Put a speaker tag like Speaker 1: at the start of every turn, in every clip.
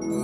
Speaker 1: Pelaku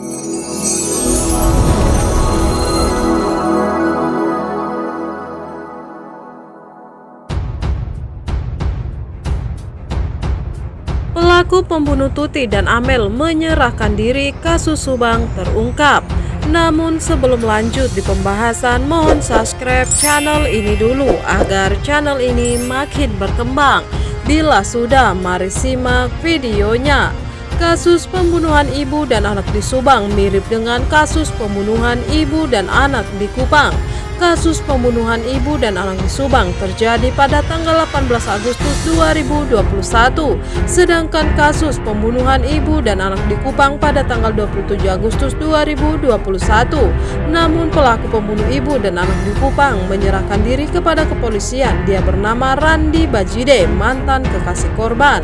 Speaker 1: pembunuh Tuti dan Amel menyerahkan diri, kasus Subang terungkap. Namun sebelum lanjut di pembahasan, mohon subscribe channel ini dulu agar channel ini makin berkembang. Bila sudah, mari simak videonya. Kasus pembunuhan ibu dan anak di Subang mirip dengan kasus pembunuhan ibu dan anak di Kupang. Kasus pembunuhan ibu dan anak di Subang terjadi pada tanggal 18 Agustus 2021, sedangkan kasus pembunuhan ibu dan anak di Kupang pada tanggal 27 Agustus 2021. Namun pelaku pembunuh ibu dan anak di Kupang menyerahkan diri kepada kepolisian. Dia bernama Randi Bajide, mantan kekasih korban.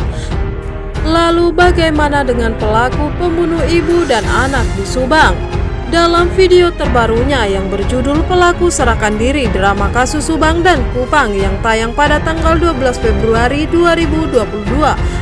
Speaker 1: Lalu bagaimana dengan pelaku pembunuh ibu dan anak di Subang? Dalam video terbarunya yang berjudul Pelaku Serahkan Diri Drama Kasus Subang dan Kupang yang tayang pada tanggal 12 Februari 2022,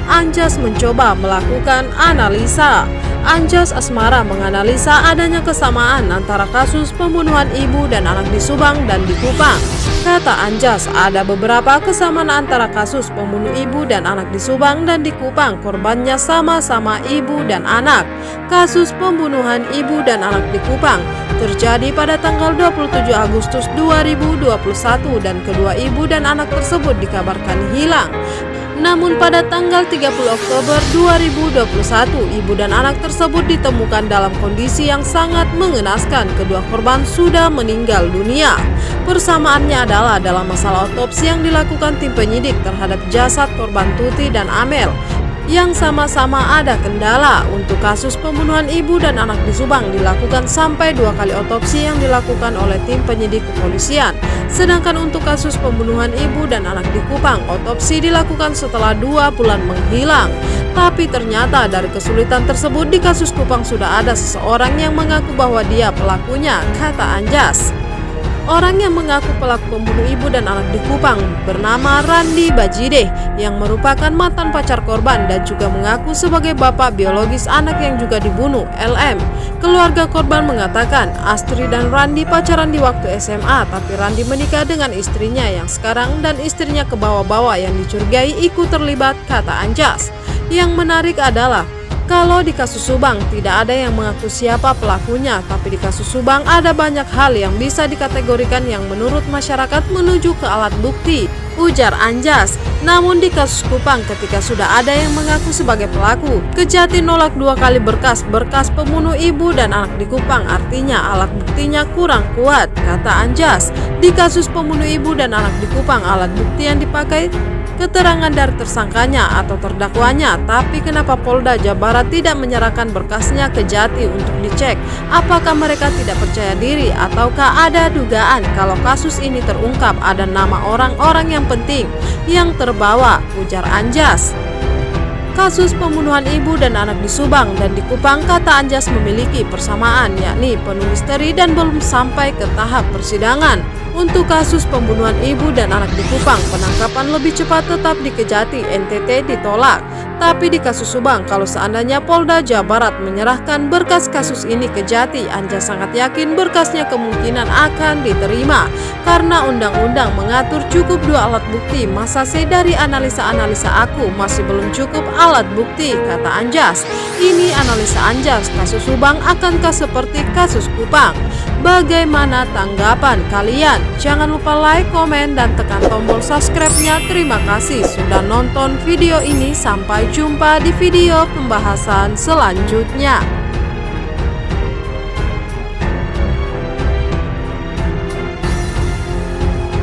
Speaker 1: Anjas mencoba melakukan analisa. Anjas Asmara menganalisa adanya kesamaan antara kasus pembunuhan ibu dan anak di Subang dan di Kupang. Kata Anjas, ada beberapa kesamaan antara kasus pembunuh ibu dan anak di Subang dan di Kupang. Korbannya sama-sama ibu dan anak. Kasus pembunuhan ibu dan anak di Kupang terjadi pada tanggal 27 Agustus 2021 dan kedua ibu dan anak tersebut dikabarkan hilang. Namun pada tanggal 30 Oktober 2021, ibu dan anak tersebut ditemukan dalam kondisi yang sangat mengenaskan. Kedua korban sudah meninggal dunia. Persamaannya adalah dalam masalah otopsi yang dilakukan tim penyidik terhadap jasad korban Tuti dan Amel, yang sama-sama ada kendala. Untuk kasus pembunuhan ibu dan anak di Subang dilakukan sampai 2 kali otopsi yang dilakukan oleh tim penyidik kepolisian. Sedangkan untuk kasus pembunuhan ibu dan anak di Kupang, otopsi dilakukan setelah 2 bulan menghilang. Tapi ternyata dari kesulitan tersebut di kasus Kupang sudah ada seseorang yang mengaku bahwa dia pelakunya, kata Anjas. Orang yang mengaku pelaku pembunuh ibu dan anak di Kupang bernama Randi Bajide, yang merupakan mantan pacar korban dan juga mengaku sebagai bapak biologis anak yang juga dibunuh, LM. Keluarga korban mengatakan Astri dan Randi pacaran di waktu SMA, tapi Randi menikah dengan istrinya yang sekarang dan istrinya ke bawah-bawah yang dicurigai ikut terlibat, kata Anjas. Yang menarik adalah kalau di kasus Subang tidak ada yang mengaku siapa pelakunya, tapi di kasus Subang ada banyak hal yang bisa dikategorikan yang menurut masyarakat menuju ke alat bukti, ujar Anjas. Namun di kasus Kupang ketika sudah ada yang mengaku sebagai pelaku, Kejati nolak 2 kali berkas pembunuh ibu dan anak di Kupang, artinya alat buktinya kurang kuat, kata Anjas. Di kasus pembunuh ibu dan anak di Kupang, alat bukti yang dipakai keterangan dari tersangkanya atau terdakwanya, tapi kenapa Polda Jawa Barat tidak menyerahkan berkasnya ke Jati untuk dicek? Apakah mereka tidak percaya diri ataukah ada dugaan kalau kasus ini terungkap ada nama orang-orang yang penting yang terbawa, ujar Anjas. Kasus pembunuhan ibu dan anak di Subang dan di Kupang, kata Anjas, memiliki persamaan, yakni penuh misteri dan belum sampai ke tahap persidangan. Untuk kasus pembunuhan ibu dan anak di Kupang, penangkapan lebih cepat tetap di Kejati, NTT ditolak. Tapi di kasus Subang, kalau seandainya Polda Jawa Barat menyerahkan berkas kasus ini ke Jati, Anjas sangat yakin berkasnya kemungkinan akan diterima. Karena undang-undang mengatur cukup 2 alat bukti, masa sih dari analisa-analisa aku masih belum cukup alat bukti, kata Anjas. Ini analisa Anjas, kasus Subang akankah seperti kasus Kupang? Bagaimana tanggapan kalian? Jangan lupa like, komen, dan tekan tombol subscribe-nya. Terima kasih sudah nonton video ini. Sampai jumpa di video pembahasan selanjutnya.